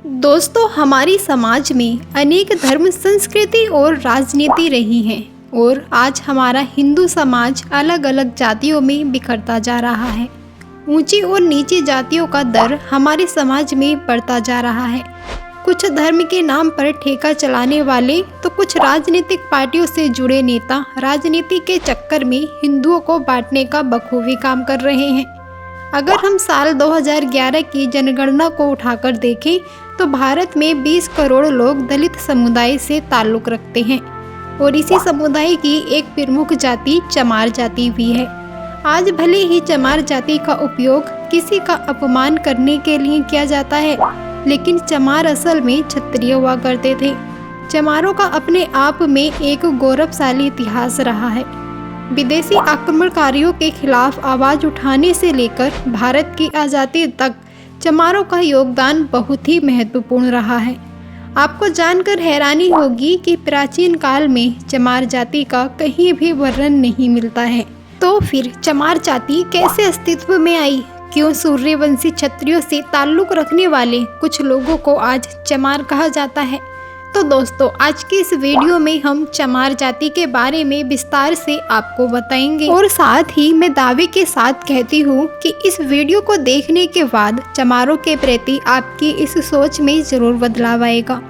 दोस्तों, हमारी समाज में अनेक धर्म, संस्कृति और राजनीति रही हैं और आज हमारा हिंदू समाज अलग अलग जातियों में बिखरता जा रहा है। ऊंची और नीची जातियों का दर हमारे समाज में बढ़ता जा रहा है। कुछ धर्म के नाम पर ठेका चलाने वाले तो कुछ राजनीतिक पार्टियों से जुड़े नेता राजनीति के चक्कर में हिंदुओं को बांटने का बखूबी काम कर रहे हैं। अगर हम साल 2011 की जनगणना को उठाकर देखें तो भारत में 20 करोड़ लोग दलित समुदाय से ताल्लुक़ रखते हैं और इसी समुदाय की एक प्रमुख जाति चमार जाति भी है। आज भले ही चमार जाति का उपयोग किसी का अपमान करने के लिए किया जाता है, लेकिन चमार असल में क्षत्रिय हुआ करते थे। चमारों का अपने आप में एक गौरवशाली इतिहास रहा है। विदेशी आक्रमणकारियों के खिलाफ आवाज़ उठाने से लेकर भारत की आज़ादी तक चमारों का योगदान बहुत ही महत्वपूर्ण रहा है। आपको जानकर हैरानी होगी कि प्राचीन काल में चमार जाति का कहीं भी वर्णन नहीं मिलता है। तो फिर चमार जाति कैसे अस्तित्व में आई? क्यों सूर्यवंशी क्षत्रियों से ताल्लुक़ रखने वाले कुछ लोगों को आज चमार कहा जाता है? तो दोस्तों, आज के इस वीडियो में हम चमार जाति के बारे में विस्तार से आपको बताएंगे और साथ ही मैं दावे के साथ कहती हूँ कि इस वीडियो को देखने के बाद चमारों के प्रति आपकी इस सोच में जरूर बदलाव आएगा।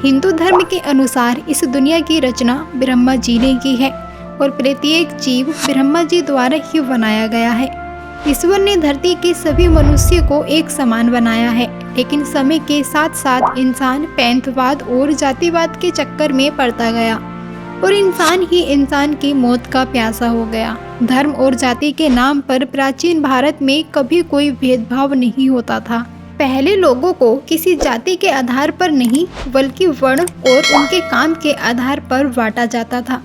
हिंदू धर्म के अनुसार इस दुनिया की रचना ब्रह्मा जी ने की है और प्रत्येक जीव ब्रह्मा जी द्वारा ही बनाया गया है। ईश्वर ने धरती के सभी मनुष्य को एक समान बनाया है, लेकिन समय के साथ साथ इंसान पैंतवाद और जातिवाद के चक्कर में पड़ता गया और इंसान ही इंसान की मौत का प्यासा हो गया। धर्म और जाति के नाम पर प्राचीन भारत में कभी कोई भेदभाव नहीं होता था। पहले लोगों को किसी जाति के आधार पर नहीं बल्कि वर्ण और उनके काम के आधार पर बांटा जाता था।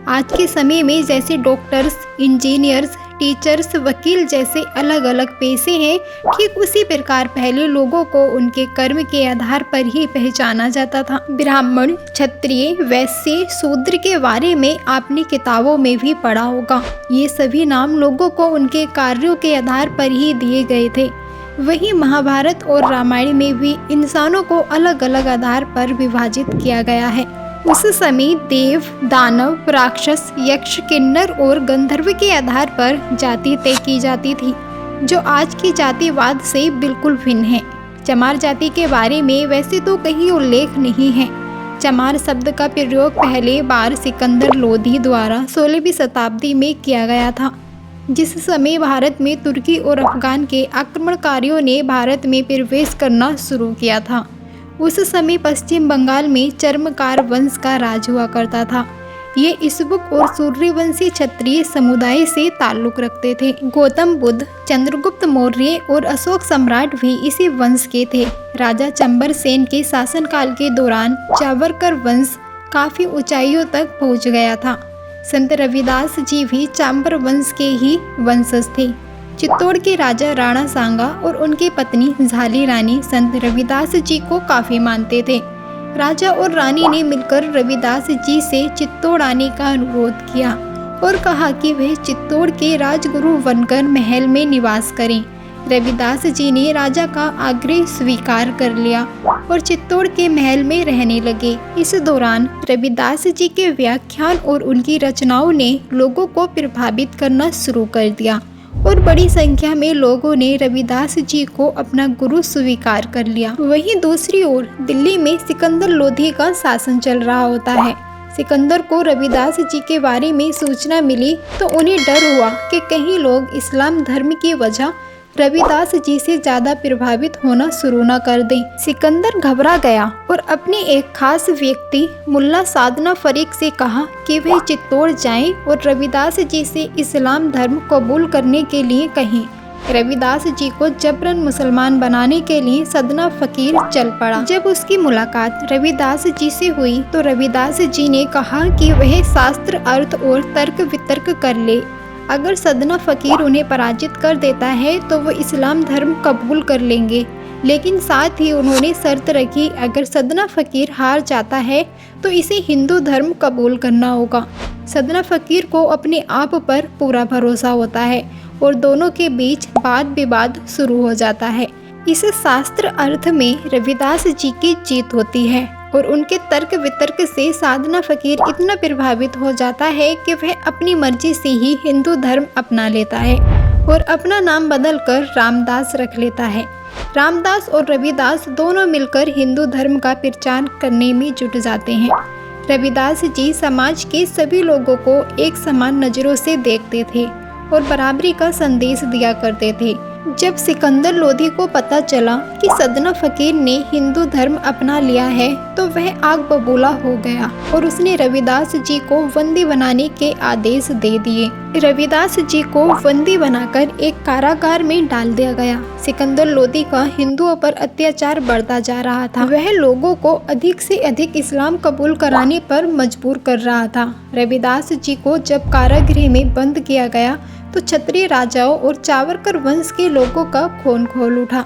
आज के समय में जैसे डॉक्टर्स, इंजीनियर्स, टीचर्स, वकील जैसे अलग अलग पेशे हैं, ठीक उसी प्रकार पहले लोगों को उनके कर्म के आधार पर ही पहचाना जाता था। ब्राह्मण, क्षत्रिय, वैश्य, शूद्र के बारे में आपने किताबों में भी पढ़ा होगा। ये सभी नाम लोगों को उनके कार्यों के आधार पर ही दिए गए थे। वहीं महाभारत और रामायण में भी इंसानों को अलग अलग आधार पर विभाजित किया गया है। उस समय देव, दानव, राक्षस, यक्ष, किन्नर और गंधर्व के आधार पर जाति तय की जाती थी, जो आज की जातिवाद से बिल्कुल भिन्न है। चमार जाति के बारे में वैसे तो कहीं उल्लेख नहीं है। चमार शब्द का प्रयोग पहले बार सिकंदर लोधी द्वारा 16वीं शताब्दी में किया गया था, जिस समय भारत में तुर्की और अफगान के आक्रमणकारियों ने भारत में प्रवेश करना शुरू किया था। उस समय पश्चिम बंगाल में चर्मकार वंश का राज हुआ करता था। ये ईसबुक और सूर्यवंशी क्षत्रिय समुदाय से ताल्लुक़ रखते थे। गौतम बुद्ध, चंद्रगुप्त मौर्य और अशोक सम्राट भी इसी वंश के थे। राजा चंबर सेन के शासनकाल के दौरान चावरकर वंश काफ़ी ऊंचाइयों तक पहुंच गया था। संत रविदास जी भी चांबर वंश के ही वंशज थे। चित्तौड़ के राजा राणा सांगा और उनकी पत्नी झाली रानी संत रविदास जी को काफ़ी मानते थे। राजा और रानी ने मिलकर रविदास जी से चित्तौड़ आने का अनुरोध किया और कहा कि वे चित्तौड़ के राजगुरु बनकर महल में निवास करें। रविदास जी ने राजा का आग्रह स्वीकार कर लिया और चित्तौड़ के महल में रहने लगे। इस दौरान रविदास जी के व्याख्यान और उनकी रचनाओं ने लोगों को प्रभावित करना शुरू कर दिया और बड़ी संख्या में लोगों ने रविदास जी को अपना गुरु स्वीकार कर लिया। वहीं दूसरी ओर दिल्ली में सिकंदर लोधी का शासन चल रहा होता है। सिकंदर को रविदास जी के बारे में सूचना मिली तो उन्हें डर हुआ कि कहीं लोग इस्लाम धर्म की वजह रविदास जी से ज़्यादा प्रभावित होना शुरू न कर दें। सिकंदर घबरा गया और अपने एक खास व्यक्ति मुल्ला साधना फरीक से कहा कि वे चित्तौड़ जाएं और रविदास जी से इस्लाम धर्म कबूल करने के लिए कहें। रविदास जी को जबरन मुसलमान बनाने के लिए सदना फकीर चल पड़ा। जब उसकी मुलाकात रविदास जी से हुई तो रविदास जी ने कहा कि वह शास्त्र, अर्थ और तर्क वितर्क कर ले। अगर सदना फकीर उन्हें पराजित कर देता है तो वो इस्लाम धर्म कबूल कर लेंगे, लेकिन साथ ही उन्होंने शर्त रखी, अगर सदना फकीर हार जाता है तो इसे हिंदू धर्म कबूल करना होगा। सदना फकीर को अपने आप पर पूरा भरोसा होता है और दोनों के बीच वाद विवाद शुरू हो जाता है। इस शास्त्र अर्थ में रविदास जी की जीत होती है और उनके तर्क वितर्क से साधना फकीर इतना प्रभावित हो जाता है कि वह अपनी मर्जी से ही हिंदू धर्म अपना लेता है और अपना नाम बदलकर रामदास रख लेता है। रामदास और रविदास दोनों मिलकर हिंदू धर्म का प्रचार करने में जुट जाते हैं। रविदास जी समाज के सभी लोगों को एक समान नज़रों से देखते थे और बराबरी का संदेश दिया करते थे। जब सिकंदर लोधी को पता चला कि सदना फकीर ने हिंदू धर्म अपना लिया है तो वह आग बबूला हो गया और उसने रविदास जी को बंदी बनाने के आदेश दे दिए। रविदास जी को बंदी बनाकर एक कारागार में डाल दिया गया। सिकंदर लोधी का हिंदुओं पर अत्याचार बढ़ता जा रहा था। वह लोगों को अधिक से अधिक इस्लाम कबूल कराने पर मजबूर कर रहा था। रविदास जी को जब कारागृह में बंद किया गया तो क्षत्रिय राजाओं और चावरकर वंश के लोगों का खून खोल उठा।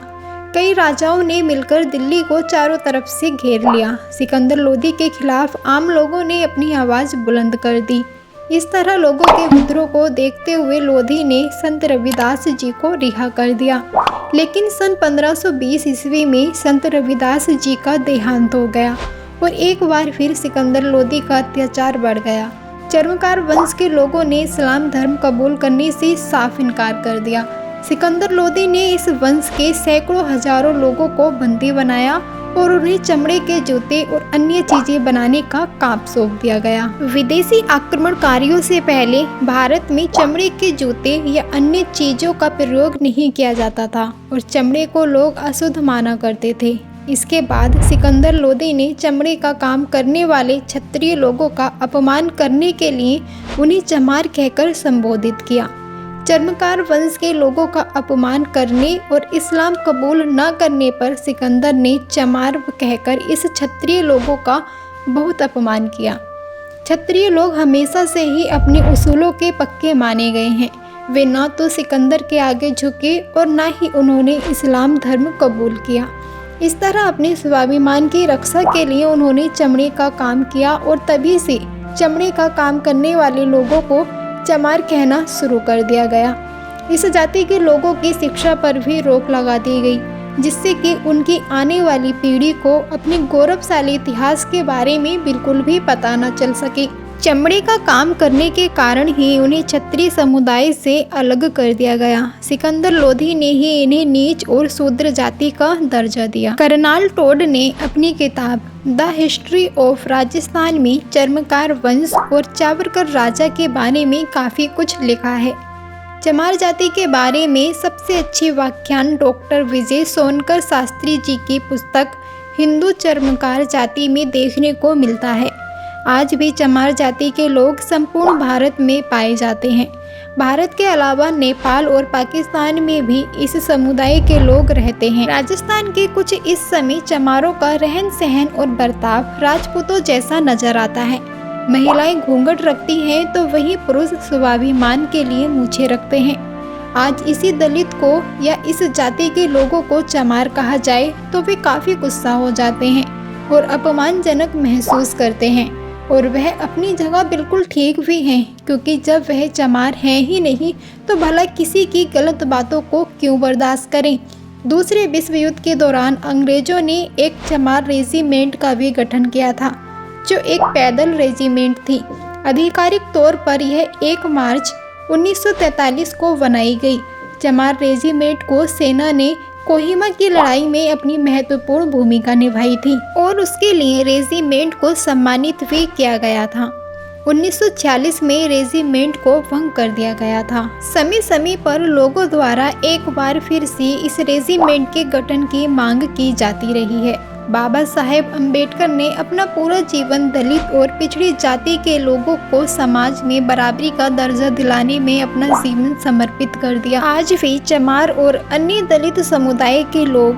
कई राजाओं ने मिलकर दिल्ली को चारों तरफ से घेर लिया। सिकंदर लोधी के खिलाफ आम लोगों ने अपनी आवाज़ बुलंद कर दी। इस तरह लोगों के विद्रोह को देखते हुए लोधी ने संत रविदास जी को रिहा कर दिया। लेकिन सन 1520 ईस्वी में संत रविदास जी का देहांत हो गया और एक बार फिर सिकंदर लोधी का अत्याचार बढ़ गया। चर्मकार वंश के लोगों ने इस्लाम धर्म कबूल करने से साफ इनकार कर दिया। सिकंदर लोधी ने इस वंश के सैकड़ों हजारों लोगों को बंदी बनाया और उन्हें चमड़े के जूते और अन्य चीजें बनाने का काम सौंप दिया गया। विदेशी आक्रमणकारियों से पहले भारत में चमड़े के जूते या अन्य चीजों का प्रयोग नहीं किया जाता था और चमड़े को लोग अशुद्ध माना करते थे। इसके बाद सिकंदर लोधी ने चमड़े का काम करने वाले क्षत्रिय लोगों का अपमान करने के लिए उन्हें चमार कहकर संबोधित किया। चर्मकार वंश के लोगों का अपमान करने और इस्लाम कबूल न करने पर सिकंदर ने चमार कहकर इस क्षत्रिय लोगों का बहुत अपमान किया। क्षत्रिय लोग हमेशा से ही अपने उसूलों के पक्के माने गए हैं। वे न तो सिकंदर के आगे झुके और न ही उन्होंने इस्लाम धर्म कबूल किया। इस तरह अपने स्वाभिमान की रक्षा के लिए उन्होंने चमड़े का काम किया और तभी से चमड़े का काम करने वाले लोगों को चमार कहना शुरू कर दिया गया। इस जाति के लोगों की शिक्षा पर भी रोक लगा दी गई, जिससे कि उनकी आने वाली पीढ़ी को अपने गौरवशाली इतिहास के बारे में बिल्कुल भी पता न चल सके। चमड़े का काम करने के कारण ही उन्हें क्षत्रिय समुदाय से अलग कर दिया गया। सिकंदर लोधी ने ही इन्हें नीच और शूद्र जाति का दर्जा दिया। कर्नाल टोड ने अपनी किताब द हिस्ट्री ऑफ राजस्थान में चर्मकार वंश और चावरकर राजा के बारे में काफ़ी कुछ लिखा है। चमार जाति के बारे में सबसे अच्छी व्याख्यान डॉक्टर विजय सोनकर शास्त्री जी की पुस्तक हिंदू चर्मकार जाति में देखने को मिलता है। आज भी चमार जाति के लोग संपूर्ण भारत में पाए जाते हैं। भारत के अलावा नेपाल और पाकिस्तान में भी इस समुदाय के लोग रहते हैं। राजस्थान के कुछ इस समय चमारों का रहन सहन और बर्ताव राजपूतों जैसा नजर आता है। महिलाएं घूंघट रखती हैं तो वही पुरुष स्वाभिमान के लिए मूछें रखते हैं। आज इसी दलित को या इस जाति के लोगों को चमार कहा जाए तो वे काफ़ी गुस्सा हो जाते हैं और अपमानजनक महसूस करते हैं, और वह अपनी जगह बिल्कुल ठीक भी हैं, क्योंकि जब वह चमार हैं ही नहीं तो भला किसी की गलत बातों को क्यों बर्दाश्त करें। दूसरे विश्व युद्ध के दौरान अंग्रेजों ने एक चमार रेजिमेंट का भी गठन किया था, जो एक पैदल रेजिमेंट थी। आधिकारिक तौर पर यह 1 मार्च 1943 को बनाई गई। चमार रेजिमेंट को सेना ने कोहिमा की लड़ाई में अपनी महत्वपूर्ण भूमिका निभाई थी और उसके लिए रेजिमेंट को सम्मानित भी किया गया था। 1946 में रेजिमेंट को भंग कर दिया गया था। समय समय पर लोगों द्वारा एक बार फिर से इस रेजिमेंट के गठन की मांग की जाती रही है। बाबा साहेब अम्बेडकर ने अपना पूरा जीवन दलित और पिछड़ी जाति के लोगों को समाज में बराबरी का दर्जा दिलाने में अपना जीवन समर्पित कर दिया। आज भी चमार और अन्य दलित समुदाय के लोग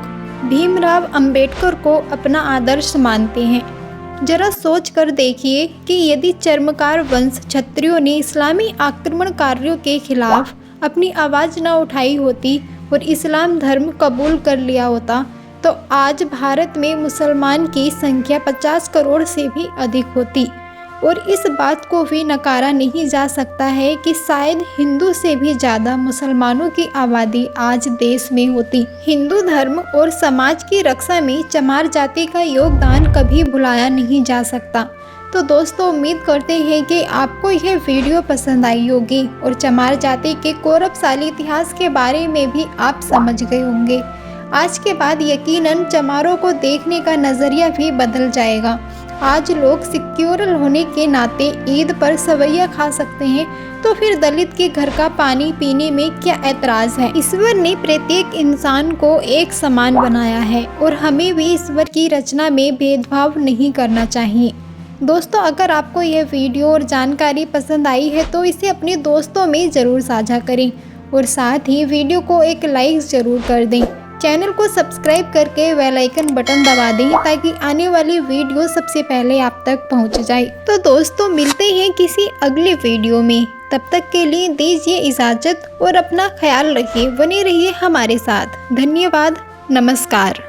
भीमराव अंबेडकर को अपना आदर्श मानते हैं। जरा सोच कर देखिए कि यदि चर्मकार वंश क्षत्रियों ने इस्लामी आक्रमणकारियों के खिलाफ अपनी आवाज़ न उठाई होती और इस्लाम धर्म कबूल कर लिया होता तो आज भारत में मुसलमान की संख्या 50 करोड़ से भी अधिक होती और इस बात को भी नकारा नहीं जा सकता है कि शायद हिंदू से भी ज़्यादा मुसलमानों की आबादी आज देश में होती। हिंदू धर्म और समाज की रक्षा में चमार जाति का योगदान कभी भुलाया नहीं जा सकता। तो दोस्तों, उम्मीद करते हैं कि आपको यह वीडियो पसंद आई होगी और चमार जाति के गौरवशाली इतिहास के बारे में भी आप समझ गए होंगे। आज के बाद यकीनन चमारों को देखने का नज़रिया भी बदल जाएगा। आज लोग सिक्योरल होने के नाते ईद पर सवैया खा सकते हैं, तो फिर दलित के घर का पानी पीने में क्या ऐतराज़ है। ईश्वर ने प्रत्येक इंसान को एक समान बनाया है और हमें भी ईश्वर की रचना में भेदभाव नहीं करना चाहिए। दोस्तों, अगर आपको यह वीडियो और जानकारी पसंद आई है तो इसे अपने दोस्तों में ज़रूर साझा करें और साथ ही वीडियो को एक लाइक ज़रूर कर दें। चैनल को सब्सक्राइब करके बेल आइकन बटन दबा दें ताकि आने वाली वीडियो सबसे पहले आप तक पहुंच जाए। तो दोस्तों, मिलते हैं किसी अगले वीडियो में। तब तक के लिए दीजिए इजाज़त और अपना ख्याल रखिए। बने रहिए हमारे साथ। धन्यवाद। नमस्कार।